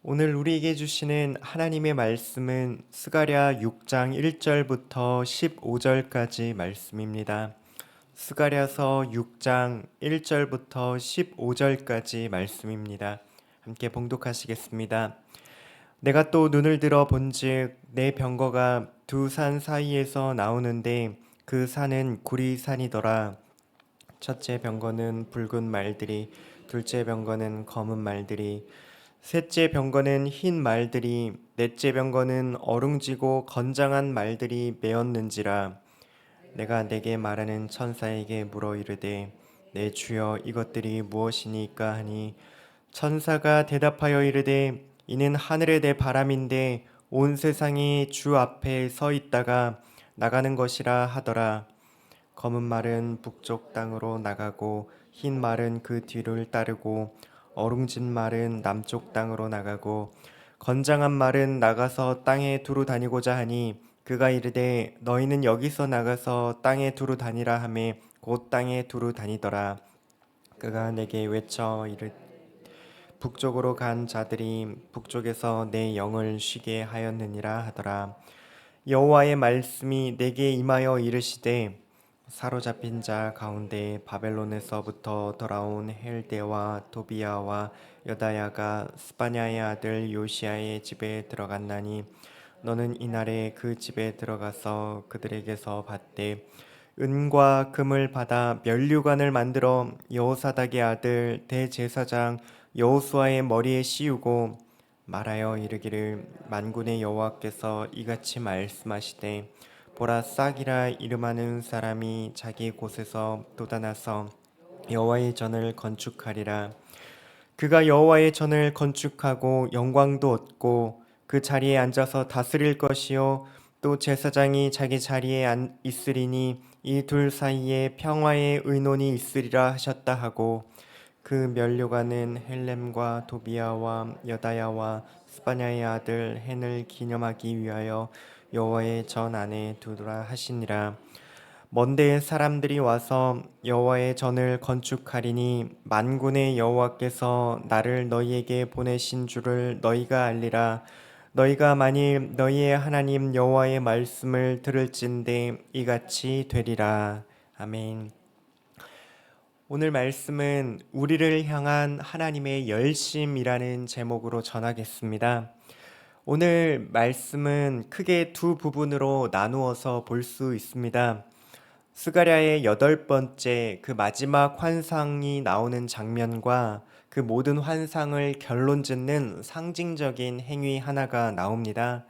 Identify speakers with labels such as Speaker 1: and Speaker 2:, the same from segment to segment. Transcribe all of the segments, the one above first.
Speaker 1: 오늘 우리에게 주시는 하나님의 말씀은 스가랴 6장 1절부터 15절까지 말씀입니다. 스가랴서 6장 1절부터 15절까지 말씀입니다. 함께 봉독하시겠습니다. 내가 또 눈을 들어 본즉 내 병거가 두 산 사이에서 나오는데 그 산은 구리산이더라. 첫째 병거는 붉은 말들이, 둘째 병거는 검은 말들이, 셋째 병거는 흰 말들이, 넷째 병거는 어룽지고 건장한 말들이 메었는지라. 내가 내게 말하는 천사에게 물어 이르되 내 주여 이것들이 무엇이니까 하니, 천사가 대답하여 이르되 이는 하늘의 내 바람인데 온 세상이 주 앞에 서 있다가 나가는 것이라 하더라. 검은 말은 북쪽 땅으로 나가고 흰 말은 그 뒤를 따르고 어룽진 말은 남쪽 땅으로 나가고 건장한 말은 나가서 땅에 두루 다니고자 하니, 그가 이르되 너희는 여기서 나가서 땅에 두루 다니라 하매 곧 땅에 두루 다니더라. 그가 내게 외쳐 이르 북쪽으로 간 자들이 북쪽에서 내 영을 쉬게 하였느니라 하더라. 여호와의 말씀이 내게 임하여 이르시되 사로잡힌 자 가운데 바벨론에서부터 돌아온 헬대와 도비야와 여다야가 스바냐의 아들 요시야의 집에 들어갔나니, 너는 이날에 그 집에 들어가서 그들에게서 받되 은과 금을 받아 면류관을 만들어 여호사닥의 아들 대제사장 여호수아의 머리에 씌우고 말하여 이르기를, 만군의 여호와께서 이같이 말씀하시되 보라, 싹이라 이름하는 사람이 자기 곳에서 돋아나서 여호와의 전을 건축하리라. 그가 여호와의 전을 건축하고 영광도 얻고 그 자리에 앉아서 다스릴 것이요 또 제사장이 자기 자리에 있으리니 이 둘 사이에 평화의 의논이 있으리라 하셨다 하고, 그 면류관은 헬렘과 도비야와 여다야와 스바냐의 아들 헨을 기념하기 위하여 여호와의 전 안에 두라 하시니라. 먼데 사람들이 와서 여호와의 전을 건축하리니 만군의 여호와께서 나를 너희에게 보내신 줄을 너희가 알리라. 너희가 만일 너희의 하나님 여호와의 말씀을 들을진대 이같이 되리라. 아멘. 오늘 말씀은 우리를 향한 하나님의 열심이라는 제목으로 전하겠습니다. 오늘 말씀은 크게 두 부분으로 나누어서 볼 수 있습니다. 스가랴의 8번째 그 마지막 환상이 나오는 장면과 그 모든 환상을 결론짓는 상징적인 행위 하나가 나옵니다.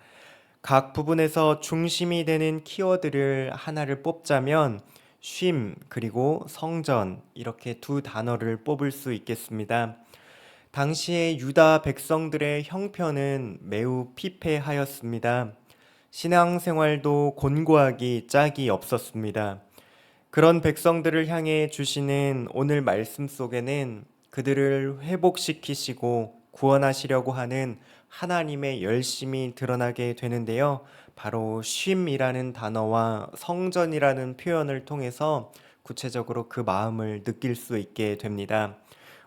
Speaker 1: 각 부분에서 중심이 되는 키워드를 하나를 뽑자면 쉼 그리고 성전, 이렇게 두 단어를 뽑을 수 있겠습니다. 당시의 유다 백성들의 형편은 매우 피폐하였습니다. 신앙생활도 곤고하기 짝이 없었습니다. 그런 백성들을 향해 주시는 오늘 말씀 속에는 그들을 회복시키시고 구원하시려고 하는 하나님의 열심이 드러나게 되는데요. 바로 쉼이라는 단어와 성전이라는 표현을 통해서 구체적으로 그 마음을 느낄 수 있게 됩니다.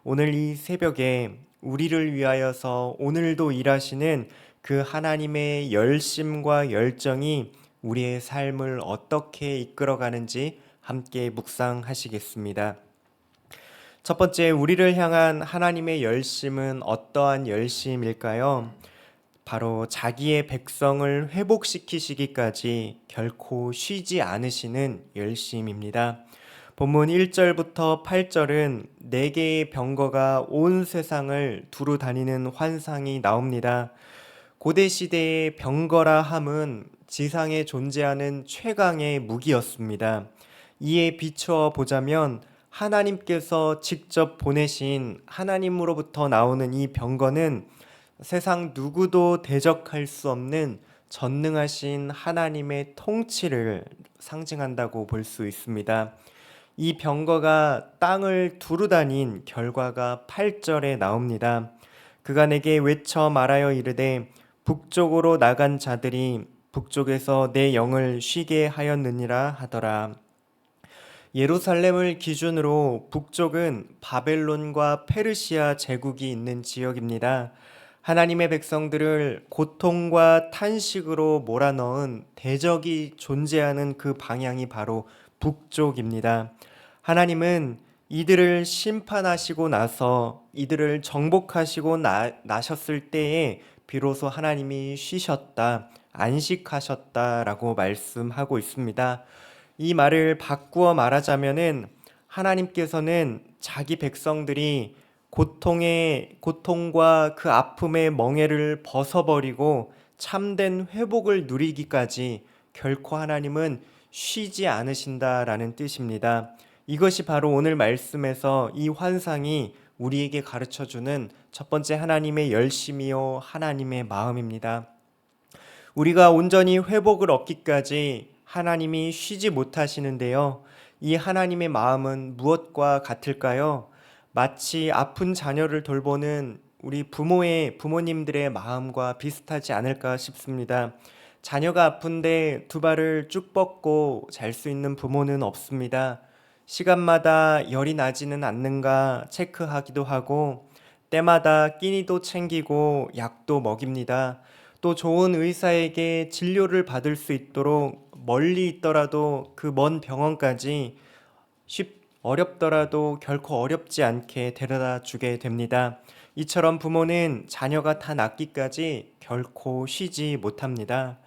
Speaker 1: 오늘 이 새벽에 우리를 위하여서 오늘도 일하시는 그 하나님의 열심과 열정이 우리의 삶을 어떻게 이끌어가는지 함께 묵상하시겠습니다. 첫 번째, 우리를 향한 하나님의 열심은 어떠한 열심일까요? 바로 자기의 백성을 회복시키시기까지 결코 쉬지 않으시는 열심입니다. 본문 1절부터 8절은 네 개의 병거가 온 세상을 두루 다니는 환상이 나옵니다. 고대 시대의 병거라 함은 지상에 존재하는 최강의 무기였습니다. 이에 비추어 보자면 하나님께서 직접 보내신 하나님으로부터 나오는 이 병거는 세상 누구도 대적할 수 없는 전능하신 하나님의 통치를 상징한다고 볼 수 있습니다. 이 병거가 땅을 두루 다닌 결과가 8절에 나옵니다. 그가 내게 외쳐 말하여 이르되 북쪽으로 나간 자들이 북쪽에서 내 영을 쉬게 하였느니라 하더라. 예루살렘을 기준으로 북쪽은 바벨론과 페르시아 제국이 있는 지역입니다. 하나님의 백성들을 고통과 탄식으로 몰아넣은 대적이 존재하는 그 방향이 바로 북쪽입니다. 하나님은 이들을 심판하시고 나서 이들을 정복하시고 나셨을 때에 비로소 하나님이 쉬셨다, 안식하셨다라고 말씀하고 있습니다. 이 말을 바꾸어 말하자면은 하나님께서는 자기 백성들이 고통과 그 아픔의 멍에를 벗어버리고 참된 회복을 누리기까지 결코 하나님은 쉬지 않으신다라는 뜻입니다. 이것이 바로 오늘 말씀에서 이 환상이 우리에게 가르쳐주는 첫 번째 하나님의 열심이요 하나님의 마음입니다. 우리가 온전히 회복을 얻기까지 하나님이 쉬지 못하시는데요. 이 하나님의 마음은 무엇과 같을까요? 마치 아픈 자녀를 돌보는 우리 부모님들의 마음과 비슷하지 않을까 싶습니다. 자녀가 아픈데 두 발을 쭉 뻗고 잘 수 있는 부모는 없습니다. 시간마다 열이 나지는 않는가 체크하기도 하고 때마다 끼니도 챙기고 약도 먹입니다. 또 좋은 의사에게 진료를 받을 수 있도록 멀리 있더라도 그 먼 병원까지 어렵더라도 결코 어렵지 않게 데려다 주게 됩니다. 이처럼 부모는 자녀가 다 낫기까지 결코 쉬지 못합니다.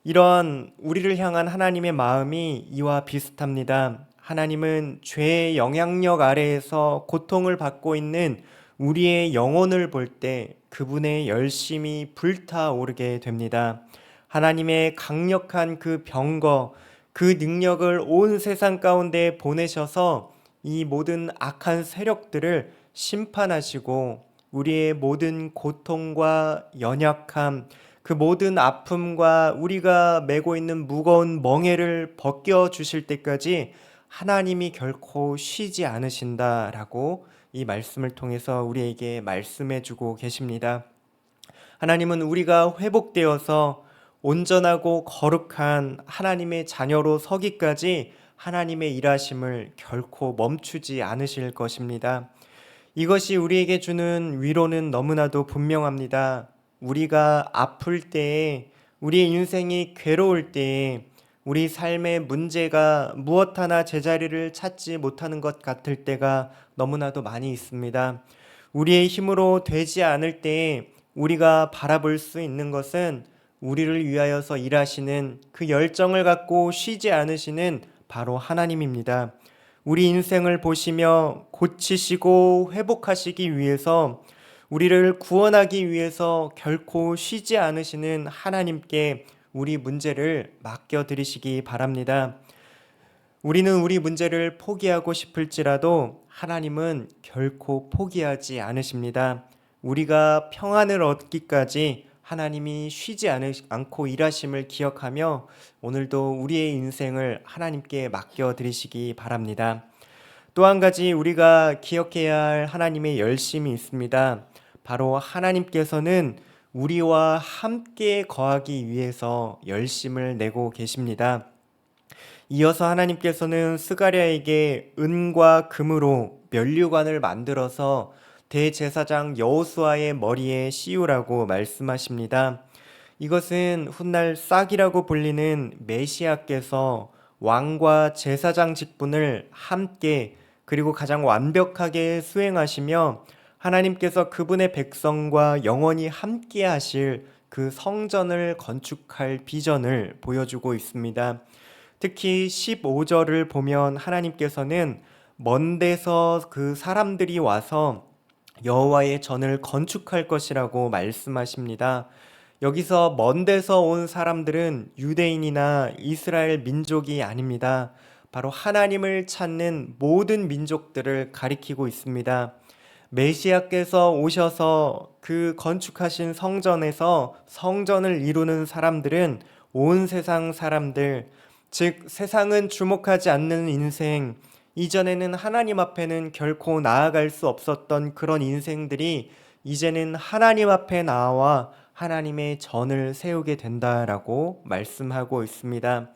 Speaker 1: 이런 우리를 향한 하나님의 마음이 이와 비슷합니다. 하나님은 죄의 영향력 아래에서 고통을 받고 있는 우리의 영혼을 볼 때 그분의 열심이 불타오르게 됩니다. 하나님의 강력한 그 병거, 그 능력을 온 세상 가운데 보내셔서 이 모든 악한 세력들을 심판하시고 우리의 모든 고통과 연약함, 그 모든 아픔과 우리가 메고 있는 무거운 멍에를 벗겨 주실 때까지 하나님이 결코 쉬지 않으신다라고 이 말씀을 통해서 우리에게 말씀해 주고 계십니다. 하나님은 우리가 회복되어서 온전하고 거룩한 하나님의 자녀로 서기까지 하나님의 일하심을 결코 멈추지 않으실 것입니다. 이것이 우리에게 주는 위로는 너무나도 분명합니다. 우리가 아플 때에, 우리의 인생이 괴로울 때에, 우리 삶의 문제가 무엇 하나 제자리를 찾지 못하는 것 같을 때가 너무나도 많이 있습니다. 우리의 힘으로 되지 않을 때에 우리가 바라볼 수 있는 것은 우리를 위하여서 일하시는 그 열정을 갖고 쉬지 않으시는 바로 하나님입니다. 우리 인생을 보시며 고치시고 회복하시기 위해서 우리를 구원하기 위해서 결코 쉬지 않으시는 하나님께 우리 문제를 맡겨드리시기 바랍니다. 우리는 우리 문제를 포기하고 싶을지라도 하나님은 결코 포기하지 않으십니다. 우리가 평안을 얻기까지 하나님이 쉬지 않고 일하심을 기억하며 오늘도 우리의 인생을 하나님께 맡겨드리시기 바랍니다. 또 한 가지 우리가 기억해야 할 하나님의 열심이 있습니다. 바로 하나님께서는 우리와 함께 거하기 위해서 열심을 내고 계십니다. 이어서 하나님께서는 스가랴에게 은과 금으로 면류관을 만들어서 대제사장 여호수아의 머리에 씌우라고 말씀하십니다. 이것은 훗날 싹이라고 불리는 메시아께서 왕과 제사장 직분을 함께 그리고 가장 완벽하게 수행하시며 하나님께서 그분의 백성과 영원히 함께 하실 그 성전을 건축할 비전을 보여주고 있습니다. 특히 15절을 보면 하나님께서는 먼 데서 그 사람들이 와서 여호와의 전을 건축할 것이라고 말씀하십니다. 여기서 먼 데서 온 사람들은 유대인이나 이스라엘 민족이 아닙니다. 바로 하나님을 찾는 모든 민족들을 가리키고 있습니다. 메시아께서 오셔서 그 건축하신 성전에서 성전을 이루는 사람들은 온 세상 사람들, 즉 세상은 주목하지 않는 인생, 이전에는 하나님 앞에는 결코 나아갈 수 없었던 그런 인생들이 이제는 하나님 앞에 나와 하나님의 전을 세우게 된다라고 말씀하고 있습니다.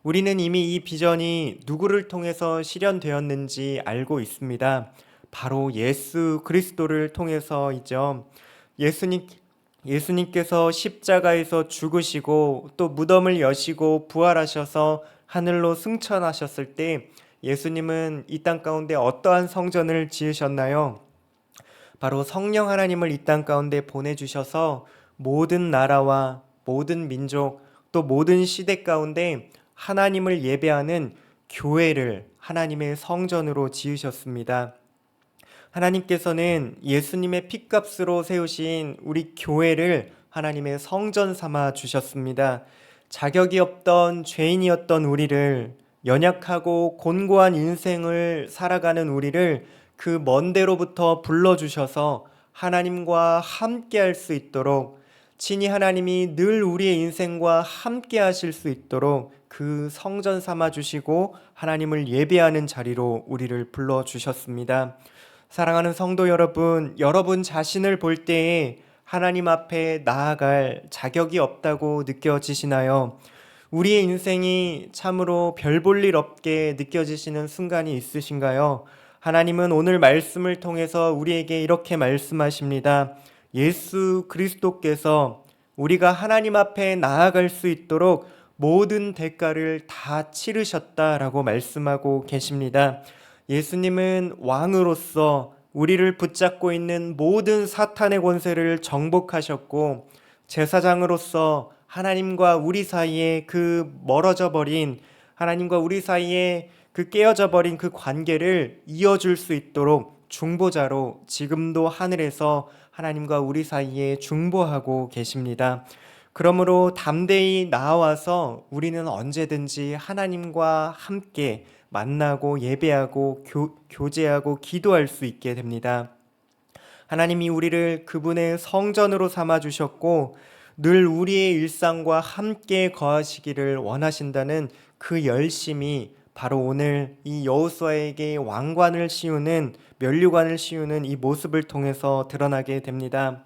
Speaker 1: 우리는 이미 이 비전이 누구를 통해서 실현되었는지 알고 있습니다. 바로 예수 그리스도를 통해서이죠. 예수님, 예수님께서 십자가에서 죽으시고 또 무덤을 여시고 부활하셔서 하늘로 승천하셨을 때 예수님은 이 땅 가운데 어떠한 성전을 지으셨나요? 바로 성령 하나님을 이 땅 가운데 보내주셔서 모든 나라와 모든 민족 또 모든 시대 가운데 하나님을 예배하는 교회를 하나님의 성전으로 지으셨습니다. 하나님께서는 예수님의 핏값으로 세우신 우리 교회를 하나님의 성전 삼아 주셨습니다. 자격이 없던 죄인이었던 우리를, 연약하고 곤고한 인생을 살아가는 우리를 그 먼 데로부터 불러주셔서 하나님과 함께 할 수 있도록, 친히 하나님이 늘 우리의 인생과 함께 하실 수 있도록 그 성전 삼아 주시고 하나님을 예배하는 자리로 우리를 불러주셨습니다. 사랑하는 성도 여러분, 여러분 자신을 볼 때에 하나님 앞에 나아갈 자격이 없다고 느껴지시나요? 우리의 인생이 참으로 별 볼 일 없게 느껴지시는 순간이 있으신가요? 하나님은 오늘 말씀을 통해서 우리에게 이렇게 말씀하십니다. 예수 그리스도께서 우리가 하나님 앞에 나아갈 수 있도록 모든 대가를 다 치르셨다라고 말씀하고 계십니다. 예수님은 왕으로서 우리를 붙잡고 있는 모든 사탄의 권세를 정복하셨고, 제사장으로서 하나님과 우리 사이에 그 멀어져 버린, 하나님과 우리 사이에 그 깨어져 버린 그 관계를 이어줄 수 있도록 중보자로 지금도 하늘에서 하나님과 우리 사이에 중보하고 계십니다. 그러므로 담대히 나와서 우리는 언제든지 하나님과 함께 만나고 예배하고 교제하고 기도할 수 있게 됩니다. 하나님이 우리를 그분의 성전으로 삼아 주셨고 늘 우리의 일상과 함께 거하시기를 원하신다는 그 열심이 바로 오늘 이 여호수아에게 왕관을 씌우는, 면류관을 씌우는 이 모습을 통해서 드러나게 됩니다.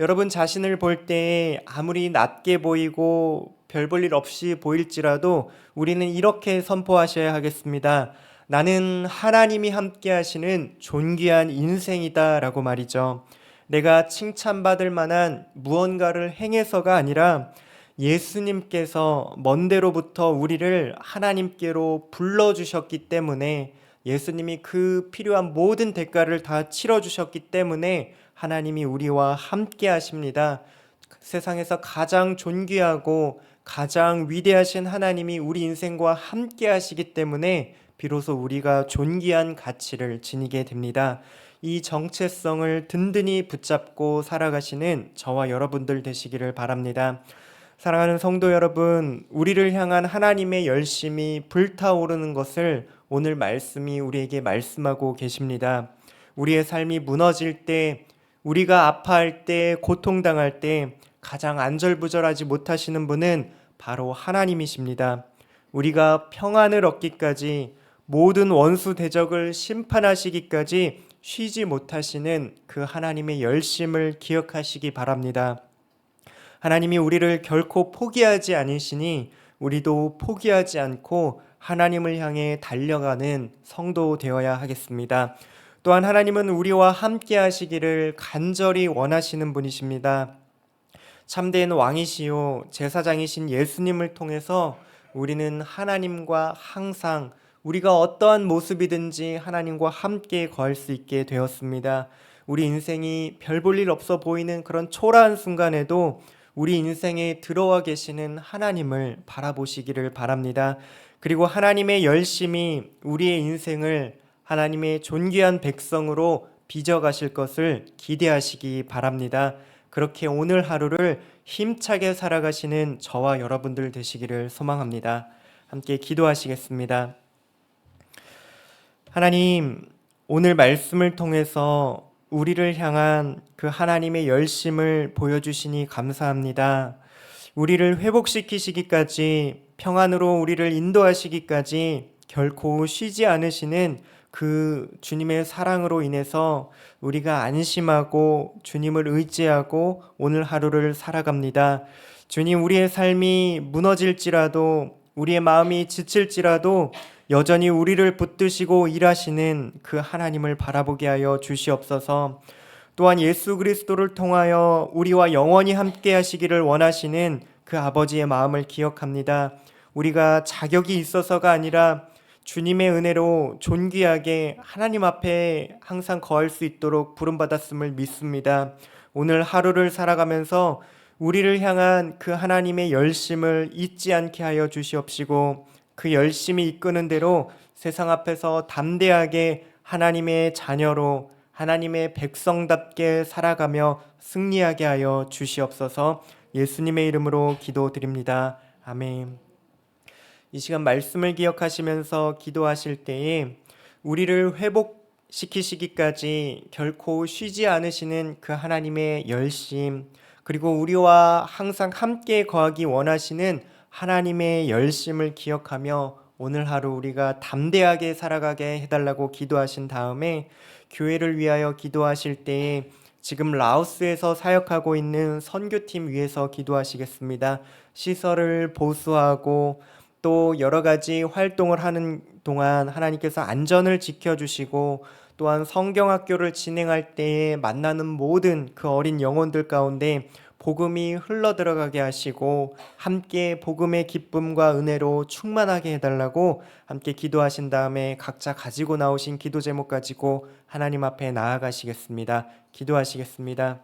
Speaker 1: 여러분 자신을 볼 때 아무리 낮게 보이고 별 볼 일 없이 보일지라도 우리는 이렇게 선포하셔야 하겠습니다. 나는 하나님이 함께 하시는 존귀한 인생이다 라고 말이죠. 내가 칭찬받을 만한 무언가를 행해서가 아니라 예수님께서 먼 데로부터 우리를 하나님께로 불러주셨기 때문에, 예수님이 그 필요한 모든 대가를 다 치러주셨기 때문에 하나님이 우리와 함께 하십니다. 세상에서 가장 존귀하고 가장 위대하신 하나님이 우리 인생과 함께 하시기 때문에 비로소 우리가 존귀한 가치를 지니게 됩니다. 이 정체성을 든든히 붙잡고 살아가시는 저와 여러분들 되시기를 바랍니다. 사랑하는 성도 여러분, 우리를 향한 하나님의 열심이 불타오르는 것을 오늘 말씀이 우리에게 말씀하고 계십니다. 우리의 삶이 무너질 때, 우리가 아파할 때, 고통당할 때 가장 안절부절하지 못하시는 분은 바로 하나님이십니다. 우리가 평안을 얻기까지, 모든 원수 대적을 심판하시기까지 쉬지 못하시는 그 하나님의 열심을 기억하시기 바랍니다. 하나님이 우리를 결코 포기하지 않으시니 우리도 포기하지 않고 하나님을 향해 달려가는 성도 되어야 하겠습니다. 또한 하나님은 우리와 함께 하시기를 간절히 원하시는 분이십니다. 참된 왕이시요 제사장이신 예수님을 통해서 우리는 하나님과 항상, 우리가 어떠한 모습이든지 하나님과 함께 거할 수 있게 되었습니다. 우리 인생이 별 볼 일 없어 보이는 그런 초라한 순간에도 우리 인생에 들어와 계시는 하나님을 바라보시기를 바랍니다. 그리고 하나님의 열심히 우리의 인생을 하나님의 존귀한 백성으로 빚어가실 것을 기대하시기 바랍니다. 그렇게 오늘 하루를 힘차게 살아가시는 저와 여러분들 되시기를 소망합니다. 함께 기도하시겠습니다. 하나님, 오늘 말씀을 통해서 우리를 향한 그 하나님의 열심을 보여주시니 감사합니다. 우리를 회복시키시기까지, 평안으로 우리를 인도하시기까지 결코 쉬지 않으시는 그 주님의 사랑으로 인해서 우리가 안심하고 주님을 의지하고 오늘 하루를 살아갑니다. 주님, 우리의 삶이 무너질지라도, 우리의 마음이 지칠지라도 여전히 우리를 붙드시고 일하시는 그 하나님을 바라보게 하여 주시옵소서. 또한 예수 그리스도를 통하여 우리와 영원히 함께 하시기를 원하시는 그 아버지의 마음을 기억합니다. 우리가 자격이 있어서가 아니라 주님의 은혜로 존귀하게 하나님 앞에 항상 거할 수 있도록 부름받았음을 믿습니다. 오늘 하루를 살아가면서 우리를 향한 그 하나님의 열심을 잊지 않게 하여 주시옵시고, 그 열심이 이끄는 대로 세상 앞에서 담대하게 하나님의 자녀로 하나님의 백성답게 살아가며 승리하게 하여 주시옵소서. 예수님의 이름으로 기도드립니다. 아멘. 이 시간 말씀을 기억하시면서 기도하실 때에 우리를 회복시키시기까지 결코 쉬지 않으시는 그 하나님의 열심, 그리고 우리와 항상 함께 거하기 원하시는 하나님의 열심을 기억하며 오늘 하루 우리가 담대하게 살아가게 해달라고 기도하신 다음에 교회를 위하여 기도하실 때에 지금 라오스에서 사역하고 있는 선교팀 위해서 기도하시겠습니다. 시설을 보수하고 또 여러 가지 활동을 하는 동안 하나님께서 안전을 지켜주시고, 또한 성경학교를 진행할 때에 만나는 모든 그 어린 영혼들 가운데 복음이 흘러 들어가게 하시고 함께 복음의 기쁨과 은혜로 충만하게 해달라고 함께 기도하신 다음에 각자 가지고 나오신 기도 제목 가지고 하나님 앞에 나아가시겠습니다. 기도하시겠습니다.